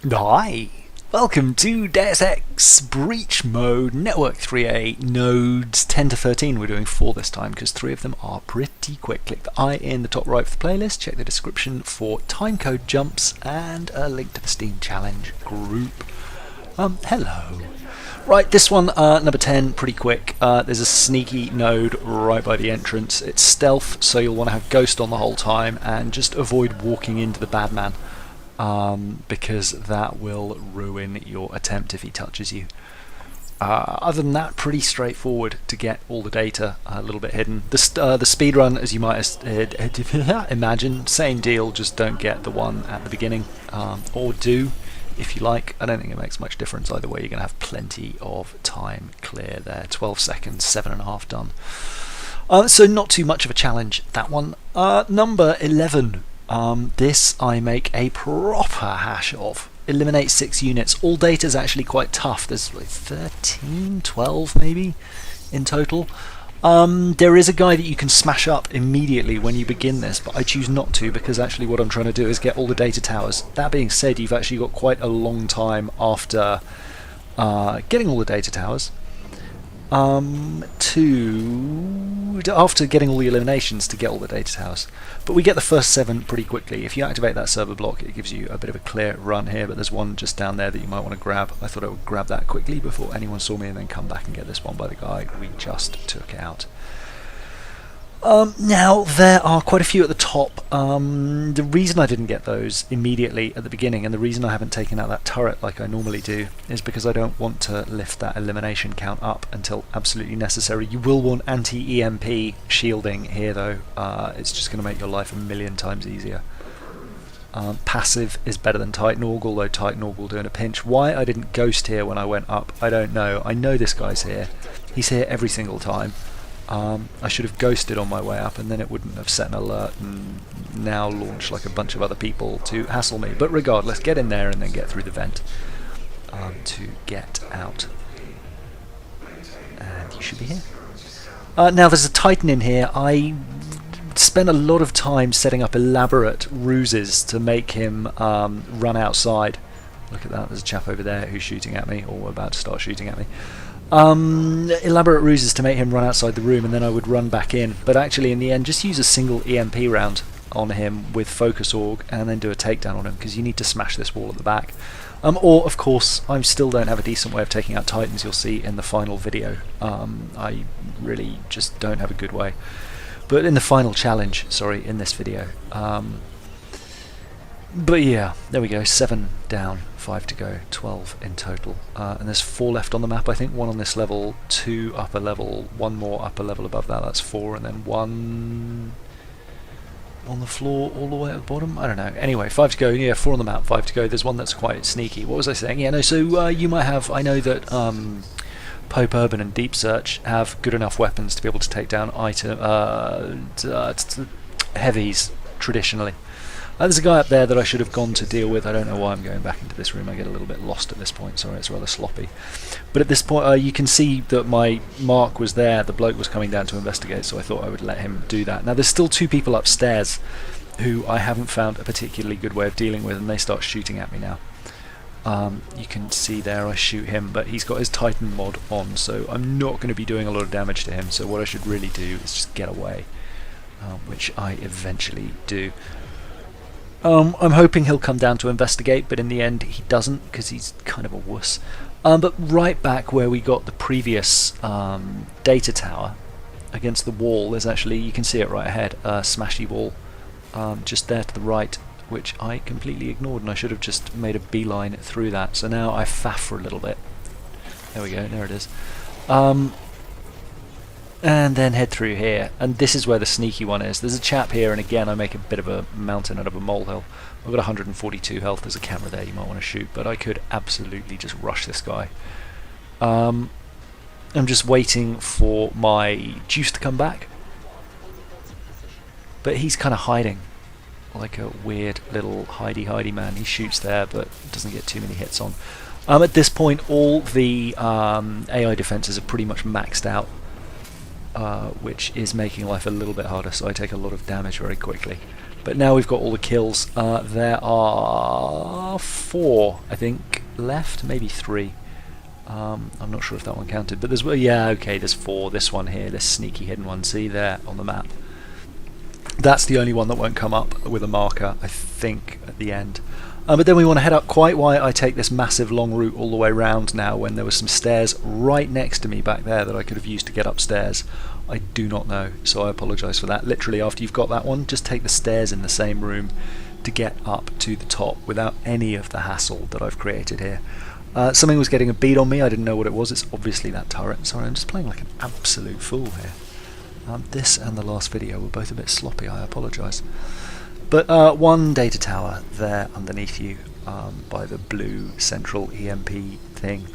Hi! Welcome to Deus Ex Breach Mode, Network 3A, nodes 10 to 13. We're doing 4 this time because 3 of them are pretty quick. Click the I in the top right for the playlist, check the description for timecode jumps, and a link to the Steam Challenge group. Hello. Right, this one, number 10, pretty quick. There's a sneaky node right by the entrance. It's stealth, so you'll want to have Ghost on the whole time, and just avoid walking into the bad man. Because that will ruin your attempt if he touches you. Other than that, pretty straightforward to get all the data a little bit hidden. The speedrun, as you might imagine, same deal, just don't get the one at the beginning, or do if you like. I don't think it makes much difference either way. You're going to have plenty of time clear there. 12 seconds, 7.5 done. So not too much of a challenge, that one. Number 11. This I make a proper hash of. Eliminate 6 units. All data is actually quite tough. There's like 13, 12 maybe in total. There is a guy that you can smash up immediately when you begin this, but I choose not to because actually what I'm trying to do is get all the data towers. That being said, you've actually got quite a long time after getting all the data towers after getting all the eliminations to get all the data towers. But we get the first 7 pretty quickly. If you activate that server block, it gives you a bit of a clear run here, but there's one just down there that you might want to grab. I thought I would grab that quickly before anyone saw me and then come back and get this one by the guy we just took out. Now, there are quite a few at the top. The reason I didn't get those immediately at the beginning, and the reason I haven't taken out that turret like I normally do, is because I don't want to lift that elimination count up until absolutely necessary. You will want anti-EMP shielding here though. It's just going to make your life a million times easier. Passive is better than Titan Org, although Titan Org will do in a pinch. Why I didn't ghost here when I went up, I don't know. I know this guy's here. He's here every single time. I should have ghosted on my way up and then it wouldn't have set an alert and now launched like a bunch of other people to hassle me. But regardless, get in there and then get through the vent to get out. And you should be here. Now there's a Titan in here. I spent a lot of time setting up elaborate ruses to make him run outside. Look at that, there's a chap over there who's shooting at me, or about to start shooting at me. Elaborate ruses to make him run outside the room and then I would run back in, but actually in the end just use a single EMP round on him with Focus Org and then do a takedown on him because you need to smash this wall at the back. Or of course I still don't have a decent way of taking out Titans, you'll see in the final video. I really just don't have a good way. But in the final challenge, sorry, in this video. But yeah, there we go, 7 down, 5 to go, 12 in total. And there's 4 left on the map, I think. 1 on this level, 2 upper level, 1 more upper level above that, that's 4, and then 1 on the floor all the way at the bottom? I don't know. Anyway, 5 to go, yeah, 4 on the map, 5 to go. There's one that's quite sneaky. What was I saying? Yeah, no, so you might have, I know that Pope Urban and Deep Search have good enough weapons to be able to take down heavies, traditionally. There's a guy up there that I should have gone to deal with. I don't know why I'm going back into this room. I get a little bit lost at this point. Sorry, it's rather sloppy. But at this point, you can see that my mark was there. The bloke was coming down to investigate, so I thought I would let him do that. Now, there's still 2 people upstairs who I haven't found a particularly good way of dealing with, and they start shooting at me now. You can see there I shoot him, but he's got his Titan mod on, so I'm not going to be doing a lot of damage to him. So what I should really do is just get away, which I eventually do. I'm hoping he'll come down to investigate, but in the end he doesn't because he's kind of a wuss. But right back where we got the previous data tower against the wall, there's actually, you can see it right ahead, a smashy wall just there to the right, which I completely ignored, and I should have just made a beeline through that. So now I faff for a little bit. There we go, there it is. And then head through here, and this is where the sneaky one is. There's a chap here, and again I make a bit of a mountain out of a molehill. I've got 142 health, there's a camera there you might want to shoot, but I could absolutely just rush this guy. I'm just waiting for my juice to come back, but he's kind of hiding like a weird little hidey man. He shoots there but doesn't get too many hits on. At this point all the AI defenses are pretty much maxed out, which is making life a little bit harder, so I take a lot of damage very quickly. But now we've got all the kills. There are 4, I think, left, maybe 3. I'm not sure if that one counted, but there's, yeah, okay, there's 4. This one here, this sneaky hidden one, see there on the map. That's the only one that won't come up with a marker, I think, at the end. But then we want to head up. Quite why I take this massive long route all the way round now, when there were some stairs right next to me back there that I could have used to get upstairs, I do not know, so I apologise for that. Literally, after you've got that one, just take the stairs in the same room to get up to the top without any of the hassle that I've created here. Something was getting a bead on me, I didn't know what it was. It's obviously that turret. Sorry, I'm just playing like an absolute fool here. This and the last video were both a bit sloppy, I apologise. But one data tower there underneath you by the blue central EMP thing.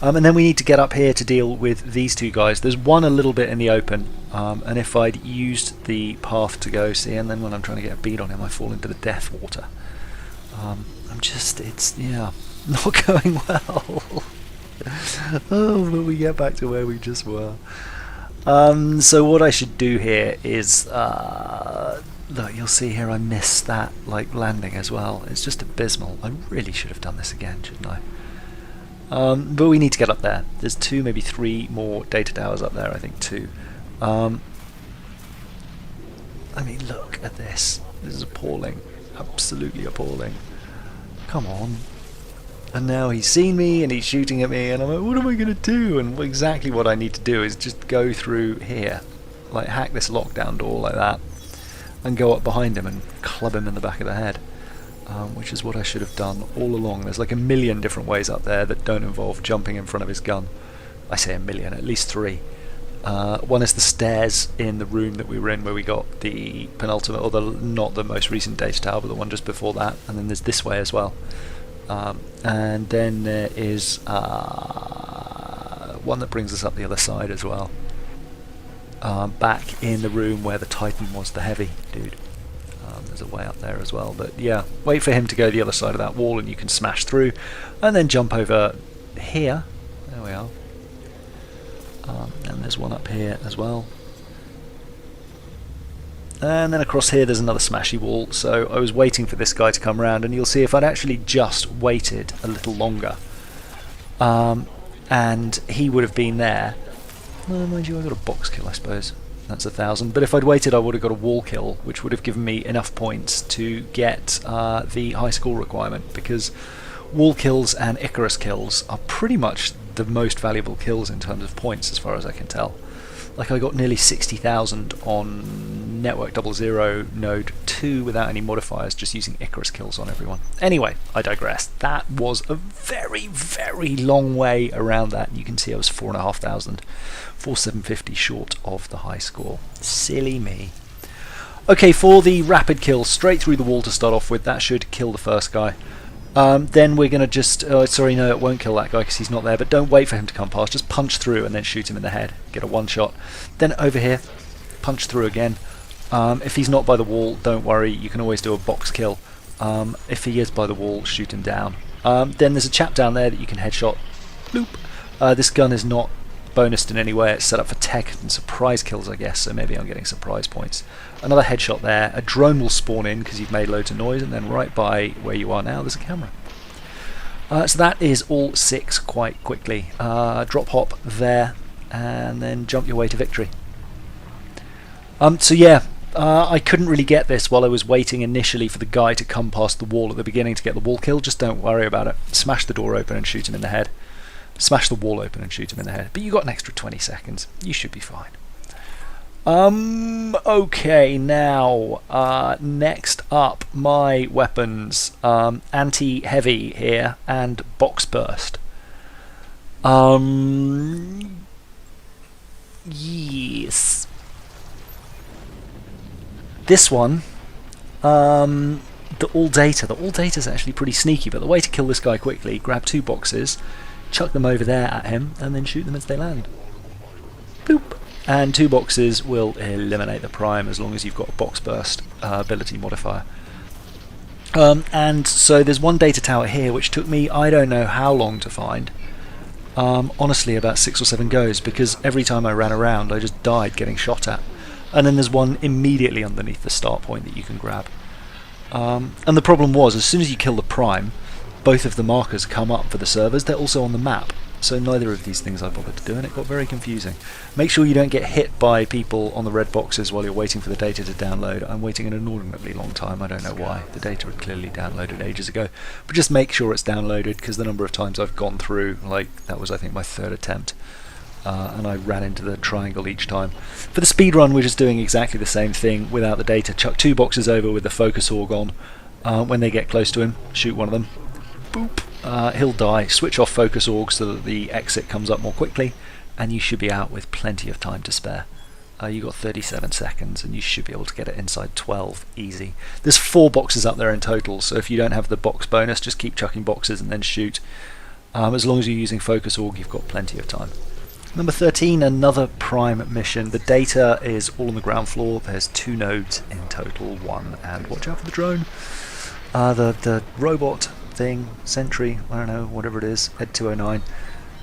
And then we need to get up here to deal with these 2 guys. There's one a little bit in the open, and if I'd used the path to go see, and then when I'm trying to get a bead on him I fall into the death water. It's, yeah, not going well. Oh, but we get back to where we just were. So what I should do here is, look, you'll see here I missed that landing as well. It's just abysmal. I really should have done this again, shouldn't I? But we need to get up there. There's 2, maybe 3 more data towers up there, I think 2. I mean, look at this. This is appalling. Absolutely appalling. Come on. And now he's seen me and he's shooting at me and I'm like, what am I going to do? And exactly what I need to do is just go through here. Like, hack this lockdown door like that and go up behind him and club him in the back of the head. Which is what I should have done all along. There's like a million different ways up there that don't involve jumping in front of his gun. I say a million, at least 3. One is the stairs in the room that we were in where we got the penultimate, or not the most recent data tower, but the one just before that. And then there's this way as well. And then there is one that brings us up the other side as well. Back in the room where the Titan was, the heavy dude. There's a way up there as well, but yeah, wait for him to go the other side of that wall and you can smash through and then jump over here. There we are. And there's one up here as well. And then across here there's another smashy wall, so I was waiting for this guy to come round, and you'll see if I'd actually just waited a little longer and he would have been there. Well, mind you, I got a box kill, I suppose. That's 1,000, but if I'd waited I would have got a wall kill, which would have given me enough points to get the high score requirement, because wall kills and Icarus kills are pretty much the most valuable kills in terms of points as far as I can tell. Like, I got nearly 60,000 on Network 00 Node 2 without any modifiers, just using Icarus kills on everyone. Anyway, I digress. That was a very, very long way around that. You can see I was 4,500, 4,750 short of the high score. Silly me. Okay, for the rapid kill, straight through the wall to start off with, that should kill the first guy. Then we're going to just, sorry, no, it won't kill that guy because he's not there, but don't wait for him to come past, just punch through and then shoot him in the head, get a one shot. Then over here, punch through again. If he's not by the wall, don't worry, you can always do a box kill. If he is by the wall, shoot him down. Then there's a chap down there that you can headshot. Bloop. This gun is not bonused in any way, it's set up for tech and surprise kills, I guess, so maybe I'm getting surprise points. Another headshot there, a drone will spawn in because you've made loads of noise, and then right by where you are now there's a camera. So that is all 6 quite quickly. Drop hop there, and then jump your way to victory. So yeah, I couldn't really get this while I was waiting initially for the guy to come past the wall at the beginning to get the wall kill. Just don't worry about it. Smash the door open and shoot him in the head. Smash the wall open and shoot him in the head. But you got an extra 20 seconds. You should be fine. Okay, now, next up, my weapons. Anti-heavy here, and box burst. Yes. This one, the all data is actually pretty sneaky, but the way to kill this guy quickly, grab 2 boxes, chuck them over there at him, and then shoot them as they land. Boop. And 2 boxes will eliminate the prime as long as you've got a box burst ability modifier. And so there's one data tower here which took me I don't know how long to find. Honestly, about 6 or 7 goes, because every time I ran around I just died getting shot at. And then there's one immediately underneath the start point that you can grab. And the problem was, as soon as you kill the prime, both of the markers come up for the servers. They're also on the map, so neither of these things I bothered to do, and it got very confusing. Make sure you don't get hit by people on the red boxes while you're waiting for the data to download. I'm waiting an inordinately long time, I don't know why. The data had clearly downloaded ages ago, but just make sure it's downloaded, because the number of times I've gone through, like, that was I think my third attempt, and I ran into the triangle each time. For the speedrun, we're just doing exactly the same thing without the data. Chuck 2 boxes over with the focus org on. When they get close to him, shoot one of them. Boop. He'll die. Switch off focus org so that the exit comes up more quickly, and you should be out with plenty of time to spare. You've got 37 seconds, and you should be able to get it inside 12 easy. There's 4 boxes up there in total, so if you don't have the box bonus, just keep chucking boxes and then shoot. As long as you're using focus org, you've got plenty of time. Number 13, another prime mission. The data is all on the ground floor. There's 2 nodes in total, 1, and watch out for the drone. The robot thing, sentry, I don't know, whatever it is, Ed 209.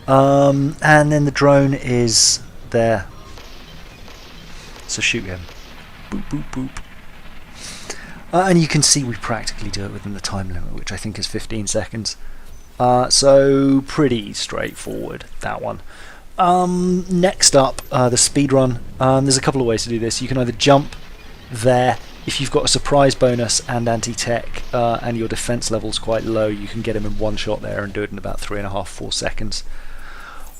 And then the drone is there. So shoot him. Boop, boop, boop. And you can see we practically do it within the time limit, which I think is 15 seconds. So pretty straightforward, that one. Next up, the speedrun. There's a couple of ways to do this. You can either jump there. If you've got a surprise bonus and anti-tech and your defense level's quite low, you can get him in one shot there and do it in about 3.5–4 seconds.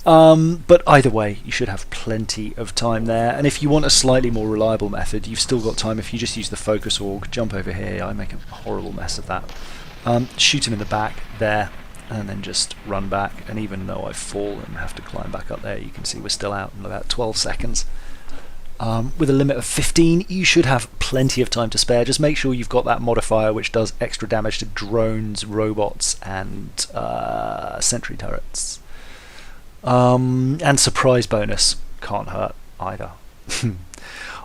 But either way, you should have plenty of time there. And if you want a slightly more reliable method, you've still got time if you just use the focus org. Jump over here. I make a horrible mess of that. Shoot him in the back there, and then just run back. And even though I fall and have to climb back up there, you can see we're still out in about 12 seconds. With a limit of 15, you should have plenty of time to spare. Just make sure you've got that modifier which does extra damage to drones, robots, and sentry turrets. And surprise bonus can't hurt either.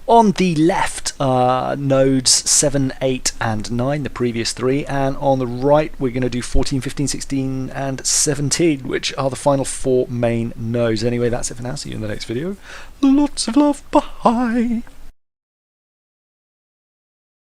On the left, nodes 7, 8, and 9, the previous 3, and on the right we're going to do 14, 15, 16, and 17, which are the final 4 main nodes. Anyway, that's it for now. See you in the next video. Lots of love. Bye.